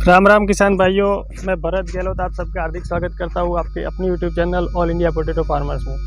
राम राम किसान भाइयों, मैं भरत गहलोत आप सबका हार्दिक स्वागत करता हूँ आपके अपनी YouTube channel all India potato farmers में।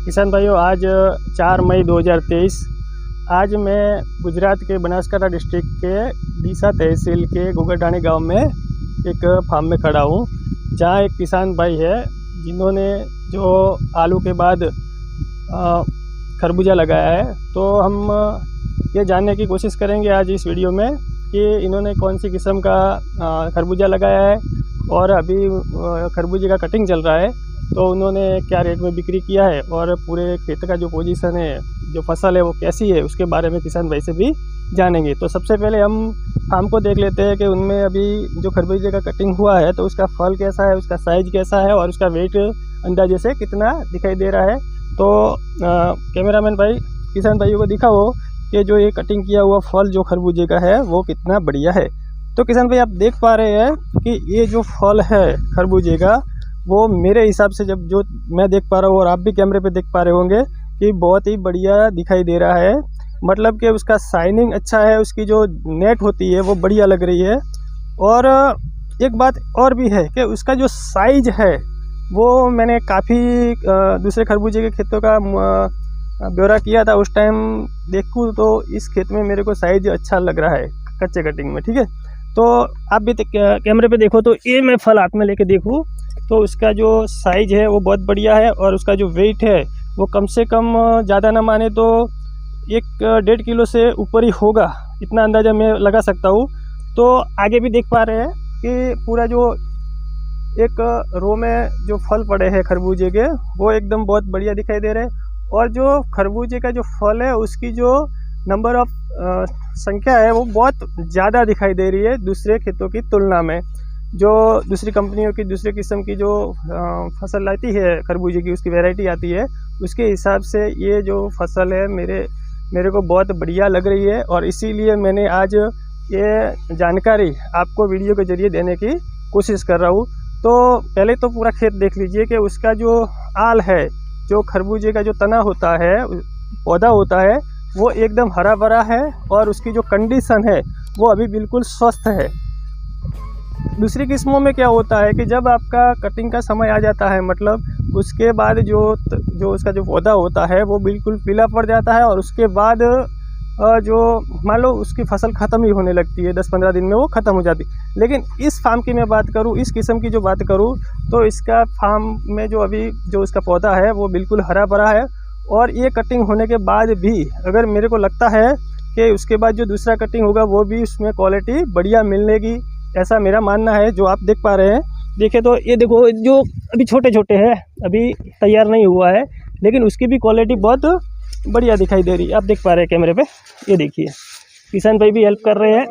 किसान भाइयों, आज 4 मई 2023 आज मैं गुजरात के बनासकांठा डिस्ट्रिक्ट के डीसा तहसील के गुगरडाणी गांव में एक फार्म में खड़ा हूं, जहां एक किसान भाई है जिन्होंने जो आलू के बाद खरबूजा लगाया है। तो हम ये जानने की कोशिश करेंगे आज इस वीडियो में कि इन्होंने कौन सी किस्म का खरबूजा लगाया है और अभी खरबूजे का कटिंग चल रहा है, तो उन्होंने क्या रेट में बिक्री किया है और पूरे खेत का जो पोजीशन है, जो फसल है वो कैसी है, उसके बारे में किसान भाई से भी जानेंगे। तो सबसे पहले हम फार्म को देख लेते हैं कि उनमें अभी जो खरबूजे का कटिंग हुआ है तो उसका फल कैसा है, उसका साइज़ कैसा है और उसका वेट अंदाजे से कितना दिखाई दे रहा है। तो कैमरामैन भाई किसान भाइयों को दिखाओ कि जो ये कटिंग किया हुआ फल जो खरबूजे का है वो कितना बढ़िया है। तो किसान भाई आप देख पा रहे हैं कि ये जो फल है खरबूजे का वो मेरे हिसाब से जब जो मैं देख पा रहा हूँ और आप भी कैमरे पे देख पा रहे होंगे कि बहुत ही बढ़िया दिखाई दे रहा है। मतलब कि उसका शाइनिंग अच्छा है, उसकी जो नेट होती है वो बढ़िया लग रही है। और एक बात और भी है कि उसका जो साइज है वो मैंने काफ़ी दूसरे खरबूजे के खेतों का ब्यौरा किया था, उस टाइम देखूँ तो इस खेत में मेरे को साइज अच्छा लग रहा है कच्चे कटिंग में। ठीक है, तो आप भी कैमरे पे देखो, तो ये मैं फल हाथ में लेके देखूँ तो उसका जो साइज़ है वो बहुत बढ़िया है और उसका जो वेट है वो कम से कम ज़्यादा ना माने तो 1-1.5 किलो से ऊपर ही होगा, इतना अंदाज़ा मैं लगा सकता हूँ। तो आगे भी देख पा रहे हैं कि पूरा जो एक रो में जो फल पड़े हैं खरबूजे के वो एकदम बहुत बढ़िया दिखाई दे रहे हैं। और जो खरबूजे का जो फल है उसकी जो नंबर ऑफ संख्या है वो बहुत ज़्यादा दिखाई दे रही है दूसरे खेतों की तुलना में। जो दूसरी कंपनियों की दूसरे किस्म की जो फसल आती है खरबूजे की, उसकी वैरायटी आती है, उसके हिसाब से ये जो फसल है मेरे को बहुत बढ़िया लग रही है। और इसीलिए मैंने आज ये जानकारी आपको वीडियो के ज़रिए देने की कोशिश कर रहा हूँ। तो पहले तो पूरा खेत देख लीजिए कि उसका जो आल है, जो खरबूजे का जो तना होता है, पौधा होता है, वो एकदम हरा भरा है और उसकी जो कंडीशन है वो अभी बिल्कुल स्वस्थ है। दूसरी किस्मों में क्या होता है कि जब आपका कटिंग का समय आ जाता है, मतलब उसके बाद जो उसका जो पौधा होता है वो बिल्कुल पीला पड़ जाता है और उसके बाद जो मान लो उसकी फसल ख़त्म ही होने लगती है, 10-15 दिन में वो ख़त्म हो जाती है। लेकिन इस फार्म की मैं बात करूँ, इस किस्म की जो बात करूँ, तो इसका फार्म में जो अभी जो उसका पौधा है वो बिल्कुल हरा भरा है। और ये कटिंग होने के बाद भी अगर मेरे को लगता है कि उसके बाद जो दूसरा कटिंग होगा वो भी उसमें क्वालिटी बढ़िया मिलेगी, ऐसा मेरा मानना है। जो आप देख पा रहे हैं, देखें तो ये देखो जो अभी छोटे छोटे हैं, अभी तैयार नहीं हुआ है, लेकिन उसकी भी क्वालिटी बहुत बढ़िया दिखाई दे रही है। आप देख पा रहे हैं कैमरे पे, ये देखिए किसान भाई भी हेल्प कर रहे हैं,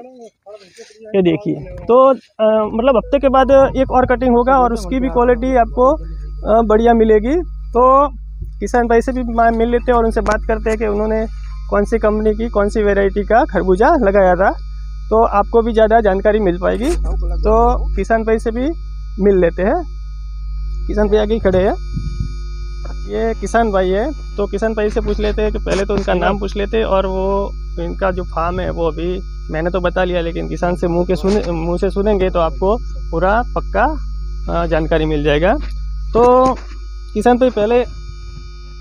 ये देखिए। तो मतलब हफ्ते के बाद एक और कटिंग होगा और उसकी भी क्वालिटी आपको बढ़िया मिलेगी। तो किसान भाई से भी मिल लेते हैं और उनसे बात करते हैं कि उन्होंने कौन सी कंपनी की कौन सी वेराइटी का खरबूजा लगाया था, तो आपको भी ज़्यादा जानकारी मिल पाएगी। तो किसान भाई से भी मिल लेते हैं। किसान भाई आगे ही खड़े हैं, ये किसान भाई है, तो किसान भाई से पूछ लेते हैं कि पहले तो उनका नाम पूछ लेते हैं और वो इनका जो फार्म है वो अभी मैंने तो बता लिया, लेकिन किसान से मुँह से सुनेंगे तो आपको पूरा पक्का जानकारी मिल जाएगा। तो किसान भाई पहले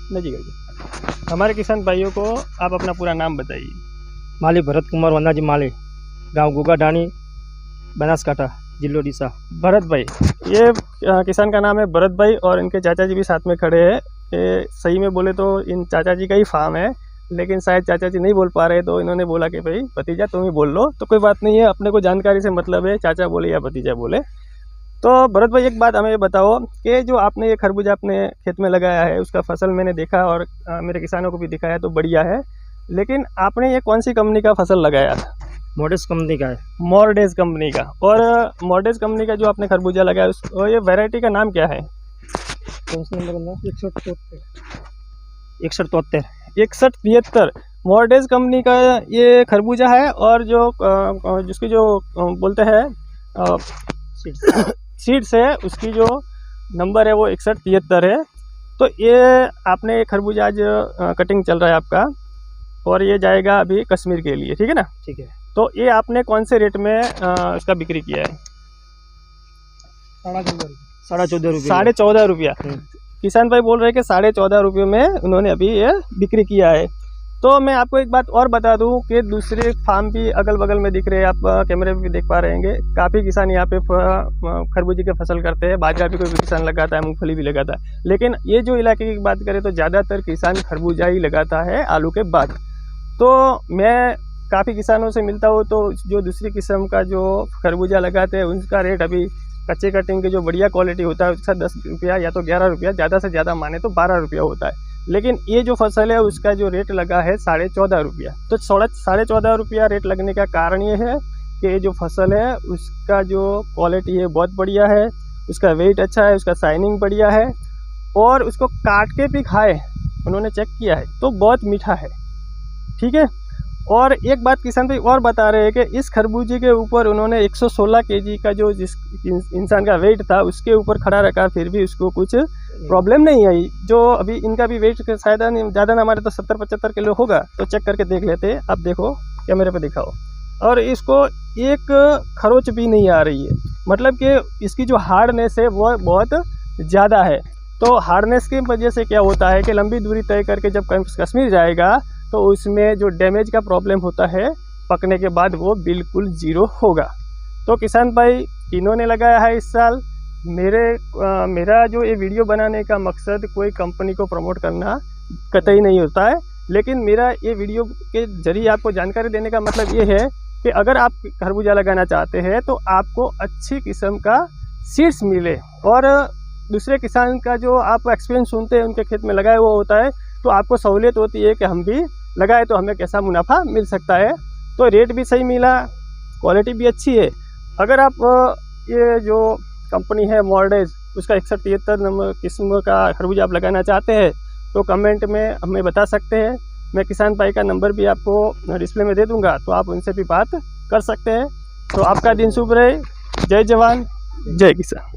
नजीक हमारे किसान भाइयों को आप अपना पूरा नाम बताइए। माली भरत कुमार वन्नाजी माली, गांव गुगरडाणी, बनासकांठा, जिलो डीसा। भरत भाई, ये किसान का नाम है भरत भाई और इनके चाचा जी भी साथ में खड़े हैं। सही में बोले तो इन चाचा जी का ही फार्म है लेकिन शायद चाचा जी नहीं बोल पा रहे, तो इन्होंने बोला कि भाई भतीजा तुम ही बोल लो। तो कोई बात नहीं है, अपने को जानकारी से मतलब है, चाचा बोले या भतीजा बोले। तो भरत भाई एक बात हमें ये बताओ कि जो आपने ये खरबूजा अपने खेत में लगाया है, उसका फसल मैंने देखा और मेरे किसानों को भी दिखाया, तो बढ़िया है। लेकिन आपने ये कौन सी कंपनी का फसल लगाया था? मॉडेस कंपनी का है। मॉर्डेज कंपनी का। और मॉर्डेज कंपनी का जो आपने खरबूजा लगाया और ये वैरायटी का नाम क्या है? कौन सा नंबर? 6173। 6173 मॉर्डेज कंपनी का ये खरबूजा है। और जो जिसकी जो बोलते हैं सीड्स है, उसकी जो नंबर है वो 6173 है। तो ये आपने खरबूजा आज कटिंग चल रहा है आपका, और ये जाएगा अभी कश्मीर के लिए, ठीक है ना? ठीक है। तो ये आपने कौन से रेट में इसका बिक्री किया है? 14.5 रुपये। 14.5 रुपया। किसान भाई बोल रहे हैं कि 14.5 रुपये में उन्होंने अभी ये बिक्री किया है। तो मैं आपको एक बात और बता दूं कि दूसरे फार्म भी अगल बगल में दिख रहे हैं, आप कैमरे में भी देख पा रहे हैं। काफ़ी किसान यहाँ पे खरबूजे की फसल करते हैं, बाजरा भी कोई किसान लगाता है, मूंगफली भी लगाता है। लेकिन ये जो इलाके की बात करें तो ज़्यादातर किसान खरबूजा ही लगाता है आलू के बाद। तो मैं काफ़ी किसानों से मिलता हूँ, तो जो दूसरी किस्म का जो खरबूजा लगाते हैं उसका रेट अभी कच्चे कटिंग के जो बढ़िया क्वालिटी होता है उसका 10 रुपया या तो 11 रुपया, ज़्यादा से ज़्यादा माने तो 12 रुपया होता है। लेकिन ये जो फसल है उसका जो रेट लगा है 14.5 रुपया। तो 14.5 रुपया रेट लगने का कारण ये है कि ये जो फसल है उसका जो क्वालिटी है बहुत बढ़िया है, उसका वेट अच्छा है, उसका शाइनिंग बढ़िया है, और उसको काट के भी खाए, उन्होंने चेक किया है तो बहुत मीठा है, ठीक है। और एक बात किसान भाई और बता रहे हैं कि इस खरबूजे के ऊपर उन्होंने 116 केजी का जो जिस इंसान का वेट था उसके ऊपर खड़ा रखा, फिर भी उसको कुछ प्रॉब्लम नहीं आई। जो अभी इनका भी वेट शायद ज़्यादा ना मारे तो 70-75 किलो होगा। तो चेक करके देख लेते हैं, आप देखो कैमरे पे दिखाओ। और इसको एक खरोच भी नहीं आ रही है, मतलब कि इसकी जो हार्डनेस है वो बहुत ज़्यादा है। तो हार्डनेस की वजह से क्या होता है कि लंबी दूरी तय करके जब कश्मीर जाएगा तो उसमें जो डैमेज का प्रॉब्लम होता है पकने के बाद वो बिल्कुल ज़ीरो होगा। तो किसान भाई इन्होंने लगाया है इस साल। मेरा जो ये वीडियो बनाने का मकसद कोई कंपनी को प्रमोट करना कतई नहीं होता है, लेकिन मेरा ये वीडियो के जरिए आपको जानकारी देने का मतलब ये है कि अगर आप खरबूजा लगाना चाहते हैं तो आपको अच्छी किस्म का सीड्स मिले, और दूसरे किसान का जो आप एक्सपीरियंस सुनते हैं उनके खेत में लगाया हुआ होता है, तो आपको सहूलियत होती है कि हम भी लगाए तो हमें कैसा मुनाफा मिल सकता है। तो रेट भी सही मिला, क्वालिटी भी अच्छी है। अगर आप ये जो कंपनी है मॉर्डेज उसका 6173 नंबर किस्म का खरबूजा आप लगाना चाहते हैं तो कमेंट में हमें बता सकते हैं। मैं किसान भाई का नंबर भी आपको डिस्प्ले में दे दूंगा, तो आप उनसे भी बात कर सकते हैं। तो आपका दिन शुभ रहे। जय जवान जय किसान।